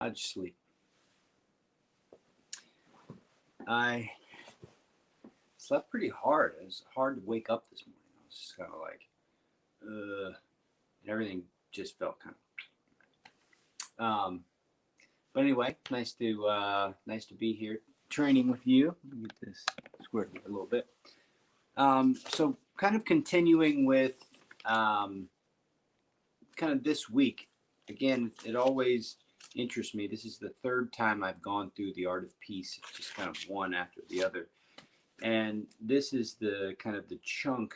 I'd sleep. I slept pretty hard. It was hard to wake up this morning. I was just kind of like, and everything just felt kind of. But anyway, nice to be here training with you. Let me get this squared a little bit. So kind of continuing with kind of this week. Again, it always interests me. This is the third time I've gone through the Art of Peace. It's just kind of one after the other. And this is the kind of the chunk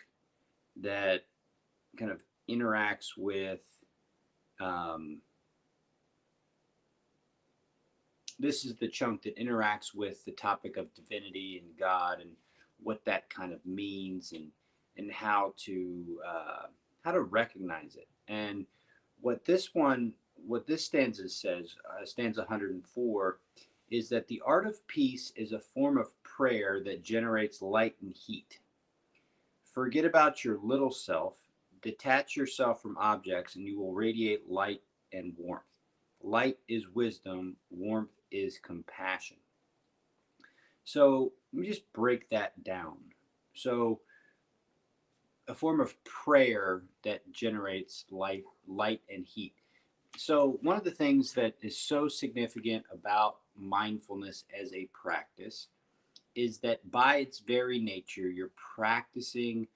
that kind of interacts with this is the chunk that interacts with the topic of divinity and God and what that kind of means and how to recognize it. And what this stanza says, stanza 104, is that the art of peace is a form of prayer that generates light and heat. Forget about your little self, detach yourself from objects, and you will radiate light and warmth. Light is wisdom, warmth is compassion. So let me just break that down. So a form of prayer that generates light and heat. So one of the things that is so significant about mindfulness as a practice is that by its very nature, you're practicing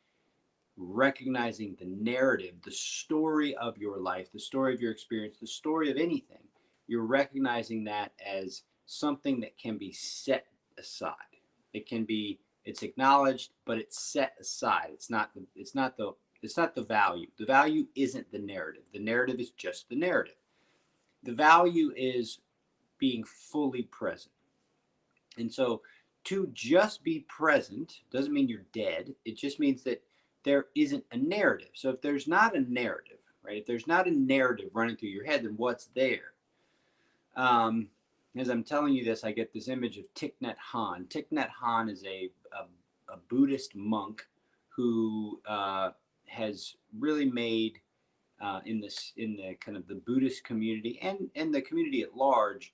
recognizing the narrative, the story of your life, the story of your experience, the story of anything. You're recognizing that as something that can be set aside. It's acknowledged, but it's set aside. It's not the value. The value isn't the narrative. The narrative is just the narrative. The value is being fully present. And so to just be present doesn't mean you're dead. It just means that there isn't a narrative. So if there's not a narrative, right? If there's not a narrative running through your head, then what's there? As I'm telling you this, I get this image of Thich Nhat Hanh. Thich Nhat Hanh is a Buddhist monk who has really made in the kind of the Buddhist community and the community at large,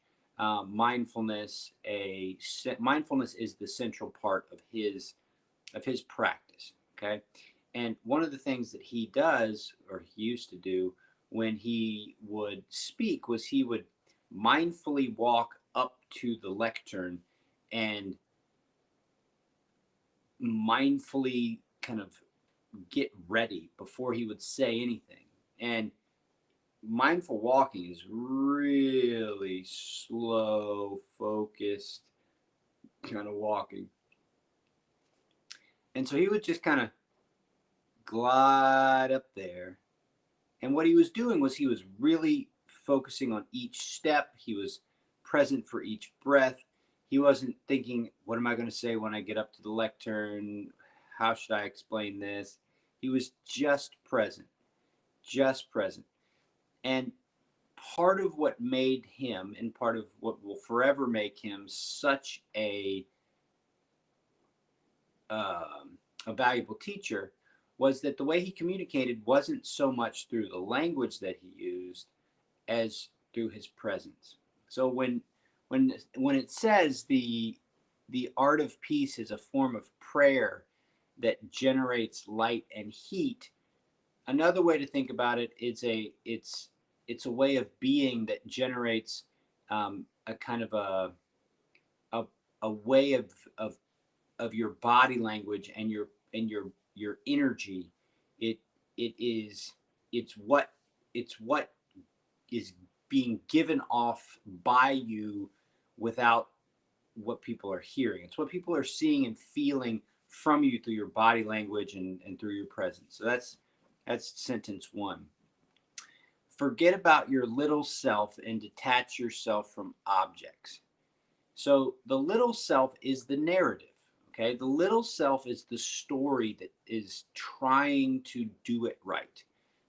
mindfulness is the central part of his practice. Okay, and one of the things that he does, or he used to do, when he would speak, was he would mindfully walk up to the lectern and mindfully kind of get ready before he would say anything. And mindful walking is really slow, focused kind of walking. And so he would just kind of glide up there. And what he was doing was he was really focusing on each step. He was present for each breath. He wasn't thinking, what am I going to say when I get up to the lectern? How should I explain this? He was just present. And part of what made him, and part of what will forever make him such a valuable teacher, was that the way he communicated wasn't so much through the language that he used as through his presence. So when it says the art of peace is a form of prayer that generates light and heat, another way to think about it is it's a way of being that generates a kind of a way of your body language and your energy. It's what is being given off by you without what people are hearing. It's what people are seeing and feeling from you through your body language and through your presence. So that's sentence one. Forget about your little self and detach yourself from objects. So the little self is the narrative. Okay, the little self is the story that is trying to do it right.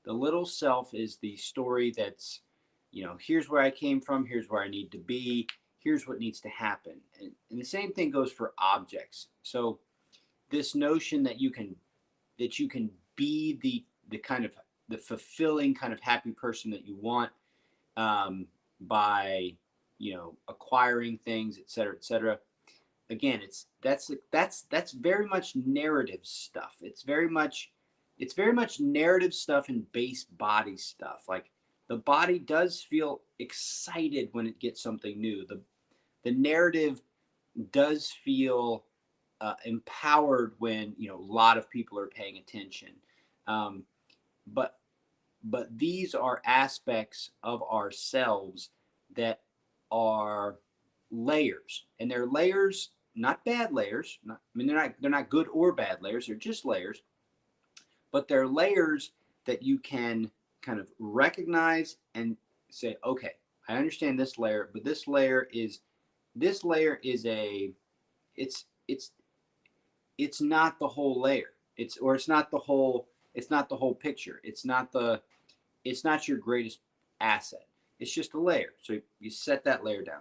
The little self is the story that's, here's where I came from, here's where I need to be, here's what needs to happen. And the same thing goes for objects. So this notion that you can be the kind of the fulfilling kind of happy person that you want by acquiring things, et cetera, et cetera. Again, that's very much narrative stuff. It's very much narrative stuff and base body stuff. Like the body does feel excited when it gets something new. The narrative does feel empowered when a lot of people are paying attention. Um, but these are aspects of ourselves that are layers, and they're layers, not bad layers. They're not good or bad layers. They're just layers, but they're layers that you can kind of recognize and say, okay, I understand this layer, but this layer is a it's it's not the whole layer. It's not the whole picture. It's not your greatest asset. It's just a layer. So you set that layer down.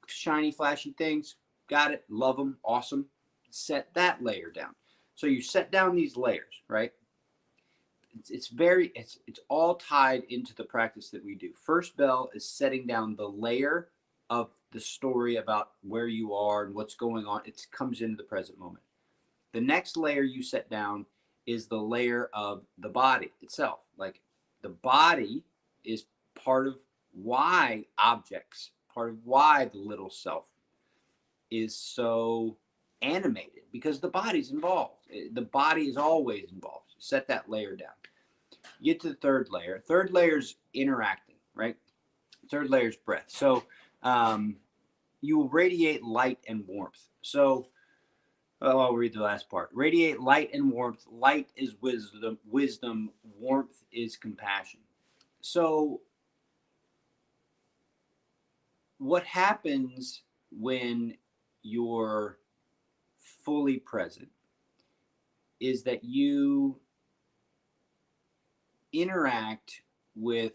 Shiny, flashy things, got it, love them, awesome. Set that layer down. So you set down these layers, right? It's all tied into the practice that we do. First bell is setting down the layer of the story about where you are and what's going on. It comes into the present moment. The next layer you set down is the layer of the body itself. Like the body is part of why objects, part of why the little self is so animated, because the body's involved. The body is always involved. Set that layer down. You get to the third layer. Third layer is interacting, right? Third layer is breath. So you will radiate light and warmth. So I'll read the last part. Radiate light and warmth. Light is wisdom. Wisdom. Warmth is compassion. So what happens when you're fully present is that you interact with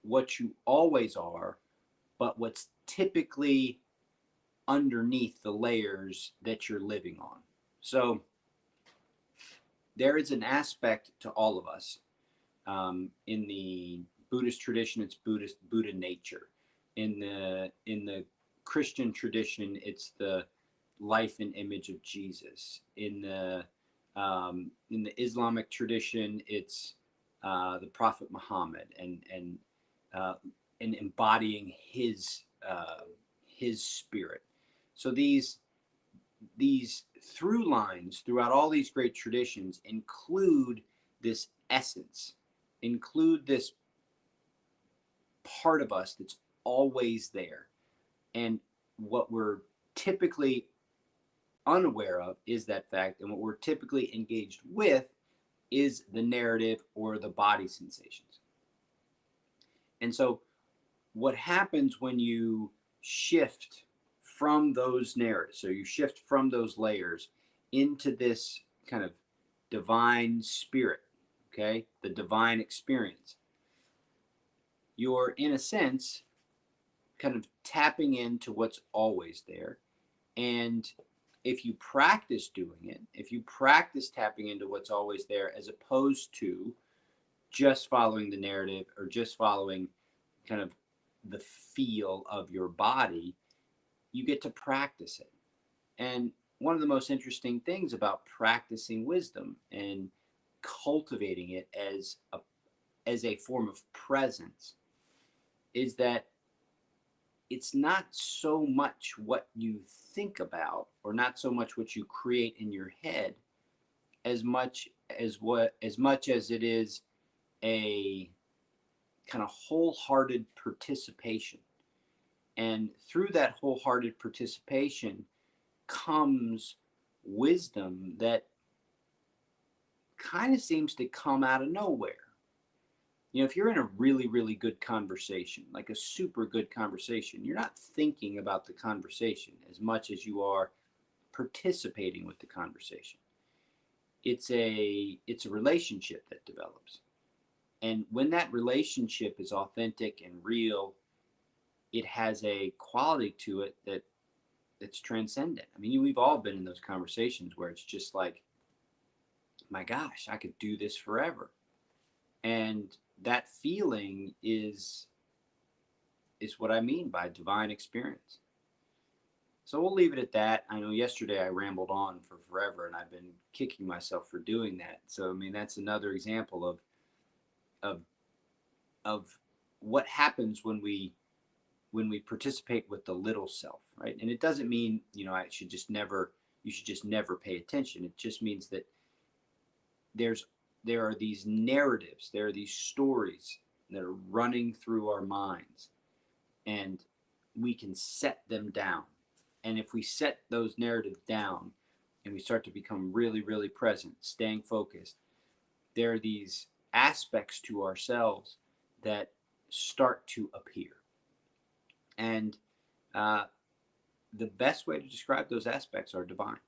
what you always are, but what's typically underneath the layers that you're living on. So there is an aspect to all of us. In the Buddhist tradition, it's Buddha nature. In the Christian tradition, it's the life and image of Jesus. In the Islamic tradition, it's the Prophet Muhammad and embodying his spirit. So these through lines throughout all these great traditions include this essence, include this part of us that's always there. And what we're typically unaware of is that fact, and what we're typically engaged with is the narrative or the body sensations. And so what happens when you shift from those narratives, so you shift from those layers into this kind of divine spirit, okay, the divine experience, you're in a sense kind of tapping into what's always there. And if you practice doing it, if you practice tapping into what's always there, as opposed to just following the narrative or just following kind of the feel of your body, you get to practice it. And one of the most interesting things about practicing wisdom and cultivating it as a form of presence is that it's not so much what you think about, or not so much what you create in your head, as much as it is a kind of wholehearted participation. And through that wholehearted participation comes wisdom that kind of seems to come out of nowhere. If you're in a really, really good conversation, like a super good conversation, you're not thinking about the conversation as much as you are participating with the conversation. It's a relationship that develops. And when that relationship is authentic and real, it has a quality to it that's transcendent. I mean, we've all been in those conversations where it's just like, my gosh, I could do this forever. And that feeling is is what I mean by divine experience. So we'll leave it at that. I know yesterday I rambled on for forever, and I've been kicking myself for doing that. So I mean, that's another example of of what happens when we participate with the little self, right? And it doesn't mean, I should just never you should just never pay attention. It just means that there's there are these narratives, there are these stories that are running through our minds, and we can set them down. And if we set those narratives down and we start to become really, really present, staying focused, there are these aspects to ourselves that start to appear. And uh, the best way to describe those aspects are divine.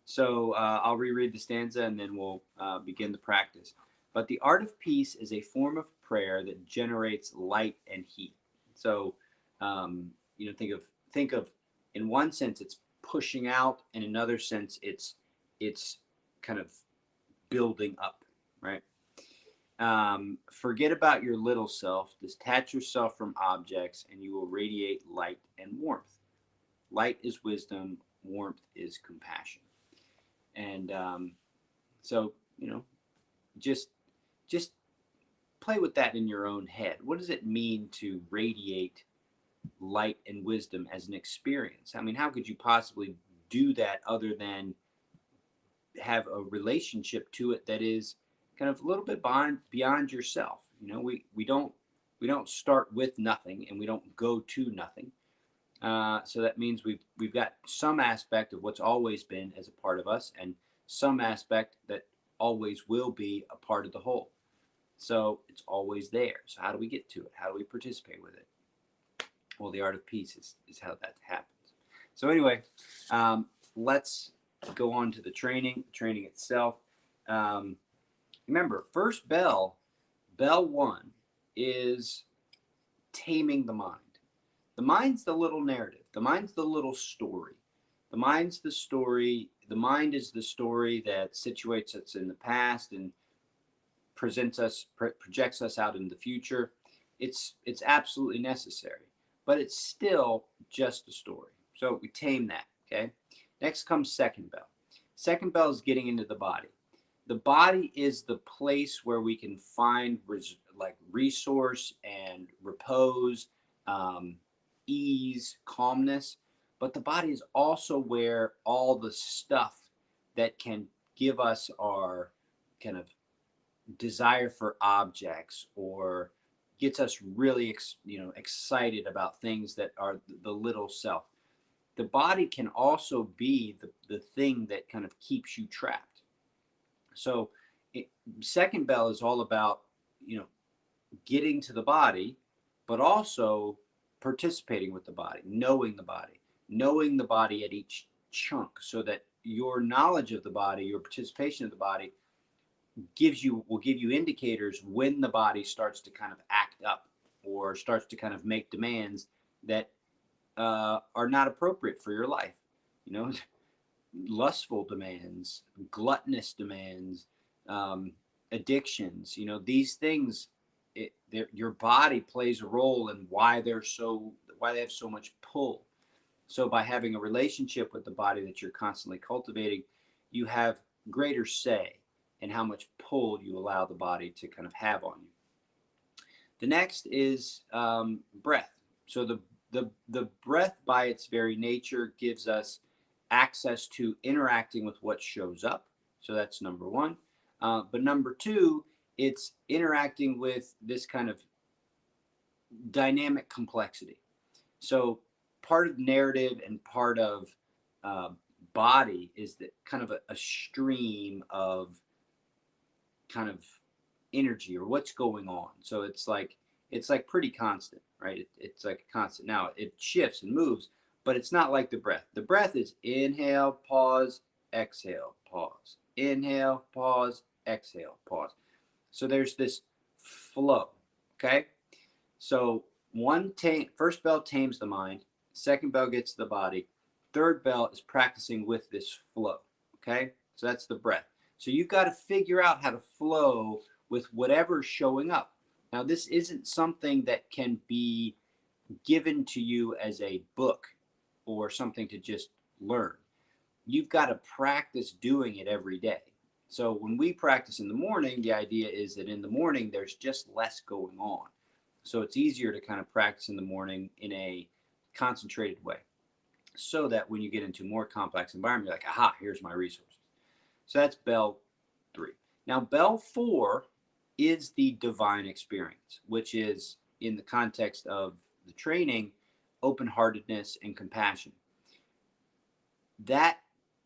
So I'll reread the stanza and then we'll begin the practice. But the art of peace is a form of prayer that generates light and heat. So, think of in one sense it's pushing out, in another sense it's kind of building up, right? Forget about your little self, detach yourself from objects, and you will radiate light and warmth. Light is wisdom, warmth is compassion. And so, just just play with that in your own head. What does it mean to radiate light and wisdom as an experience? I mean, how could you possibly do that other than have a relationship to it that is kind of a little bit beyond yourself? We don't start with nothing and we don't go to nothing. So that means we've got some aspect of what's always been as a part of us, and some aspect that always will be a part of the whole. So it's always there. So how do we get to it? How do we participate with it? Well, the art of peace is how that happens. So anyway, let's go on to the training itself. Remember, first bell one, is taming the mind. The mind's the little narrative. The mind's the little story. The mind's the story. The mind is the story that situates us in the past and projects us out in the future. It's absolutely necessary, but it's still just a story. So we tame that. Okay. Next comes second bell. Second bell is getting into the body. The body is the place where we can find resource and repose, ease, calmness. But the body is also where all the stuff that can give us our kind of desire for objects, or gets us really excited about things that are the little self. The body can also be the thing that kind of keeps you trapped. So second bell is all about getting to the body, but also participating with the body, knowing the body at each chunk, so that your knowledge of the body, your participation of the body will give you indicators when the body starts to kind of act up or starts to kind of make demands that are not appropriate for your life. Lustful demands, gluttonous demands, addictions. These things. Your body plays a role in why they have so much pull. So by having a relationship with the body that you're constantly cultivating, you have greater say in how much pull you allow the body to kind of have on you. The next is breath. So the breath by its very nature gives us access to interacting with what shows up. So that's number one. But number two, it's interacting with this kind of dynamic complexity. So part of narrative and part of body is that kind of a stream of kind of energy or what's going on. So it's like pretty constant, right? It's like a constant. Now it shifts and moves, but it's not like the breath. The breath is inhale, pause, exhale, pause. Inhale, pause, exhale, pause. So there's this flow, okay? So first bell tames the mind, second bell gets to the body, third bell is practicing with this flow, okay? So that's the breath. So you've got to figure out how to flow with whatever's showing up. Now, this isn't something that can be given to you as a book or something to just learn. You've got to practice doing it every day. So when we practice in the morning, the idea is that in the morning there's just less going on. So it's easier to kind of practice in the morning in a concentrated way, so that when you get into more complex environment, you're like, aha, here's my resources. So that's bell 3. Now, bell 4 is the divine experience, which is, in the context of the training, open-heartedness and compassion. That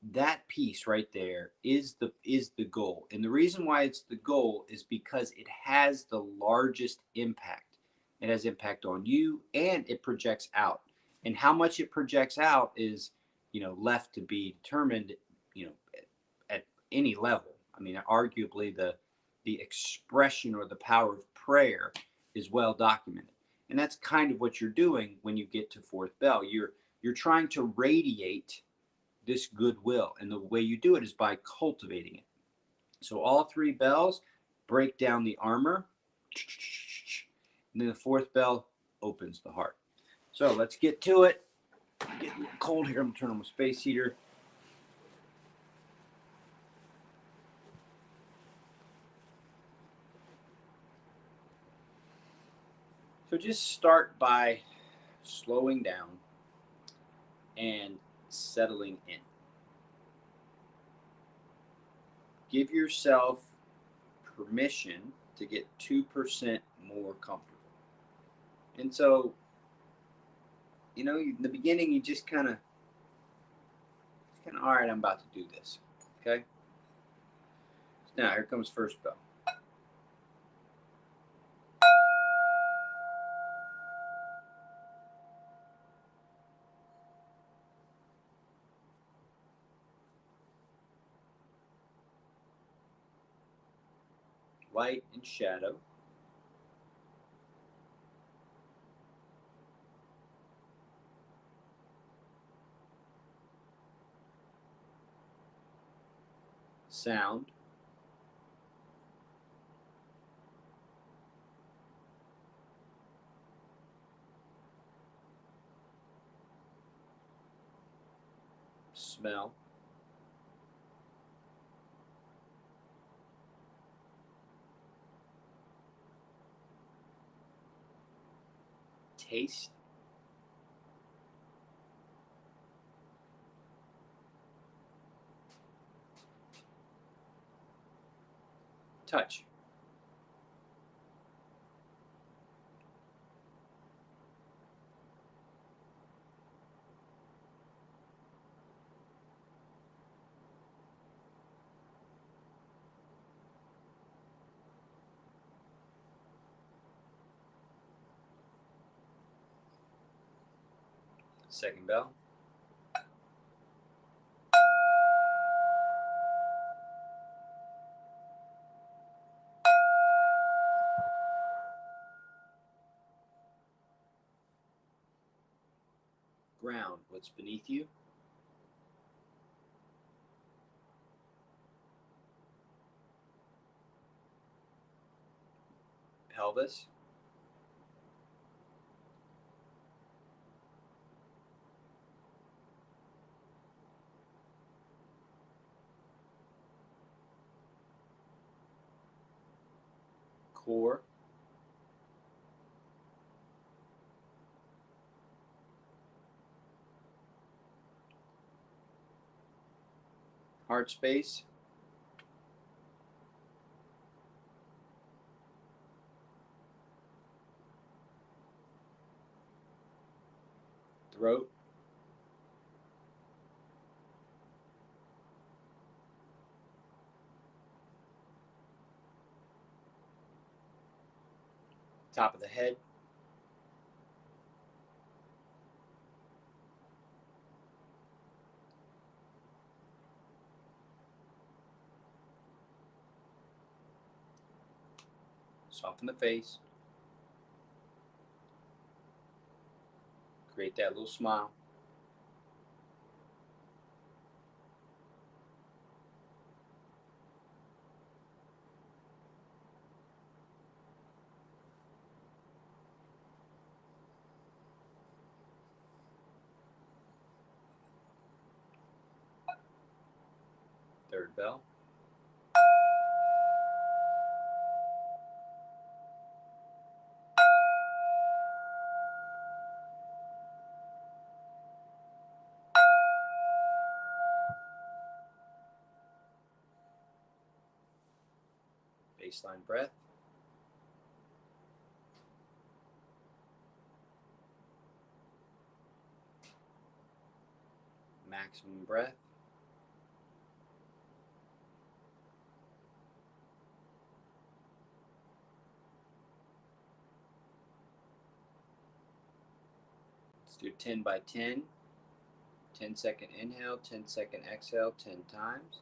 that piece right there is the goal. And the reason why it's the goal is because it has the largest impact. It has impact on you, and it projects out. And how much it projects out is, left to be determined, you know, at any level. I mean, arguably the expression or the power of prayer is well documented. And that's kind of what you're doing when you get to fourth bell. You're trying to radiate this goodwill, and the way you do it is by cultivating it. So all 3 bells break down the armor, and then the fourth bell opens the heart. So let's get to it. Get a little cold here. I'm gonna turn on my space heater. So just start by slowing down and settling in. Give yourself permission to get 2% more comfortable. And so, in the beginning, you just kind of, all right, I'm about to do this. Okay. Now, here comes first bell. Light and shadow. Sound. Smell. Taste. Touch. Second bell. Ground. What's beneath you? Pelvis. Core. Heart space. Throat. Top of the head. Soften the face. Create that little smile. third bell. Baseline breath. Maximum breath. Let's do 10 by 10. 10-second inhale, 10-second exhale, 10 times.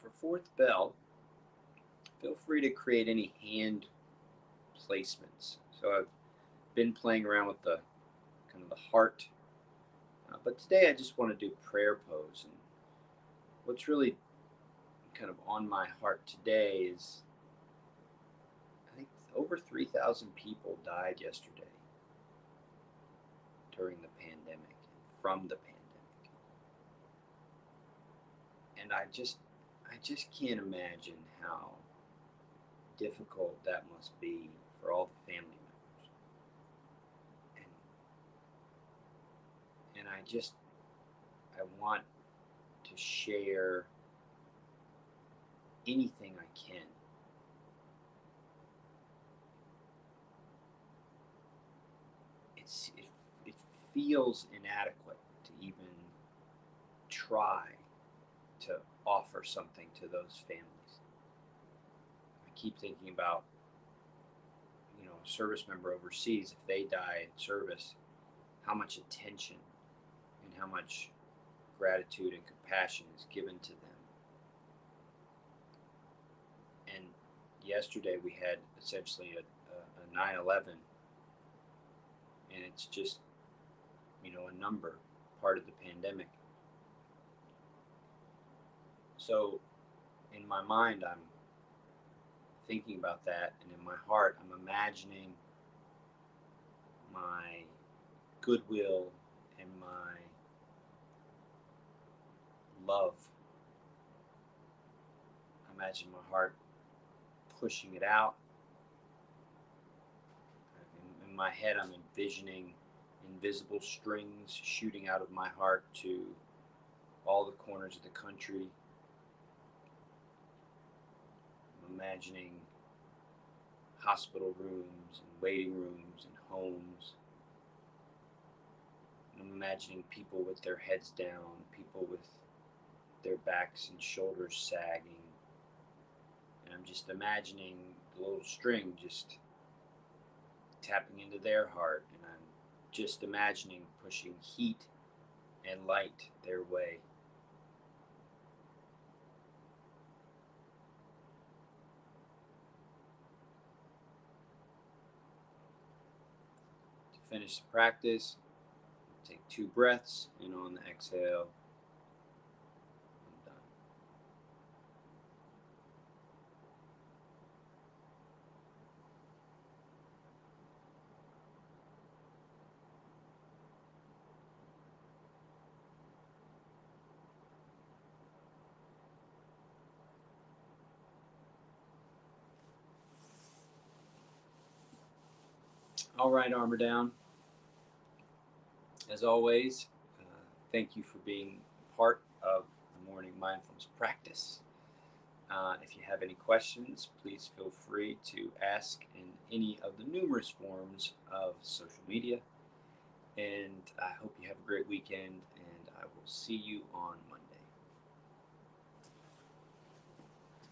For fourth bell, feel free to create any hand placements. So I've been playing around with the kind of the heart, but today I just want to do prayer pose. And what's really kind of on my heart today is I think over 3,000 people died yesterday during the pandemic, from the pandemic. And I just can't imagine how difficult that must be for all the family members. And I want to share anything I can. It feels inadequate to even try to offer something to those families. I keep thinking about, a service member overseas, if they die in service, how much attention and how much gratitude and compassion is given to them. And yesterday we had essentially a 9/11, and it's just, a number, part of the pandemic. So in my mind, I'm thinking about that, and in my heart, I'm imagining my goodwill and my love. I imagine my heart pushing it out. In my head, I'm envisioning invisible strings shooting out of my heart to all the corners of the country. I'm imagining hospital rooms and waiting rooms and homes. And I'm imagining people with their heads down, people with their backs and shoulders sagging. And I'm just imagining the little string just tapping into their heart. And I'm just imagining pushing heat and light their way. To finish the practice, take 2 breaths, and on the exhale, I'm done. All right, armor down. As always, thank you for being part of the morning mindfulness practice. If you have any questions, please feel free to ask in any of the numerous forms of social media. And I hope you have a great weekend, and I will see you on Monday.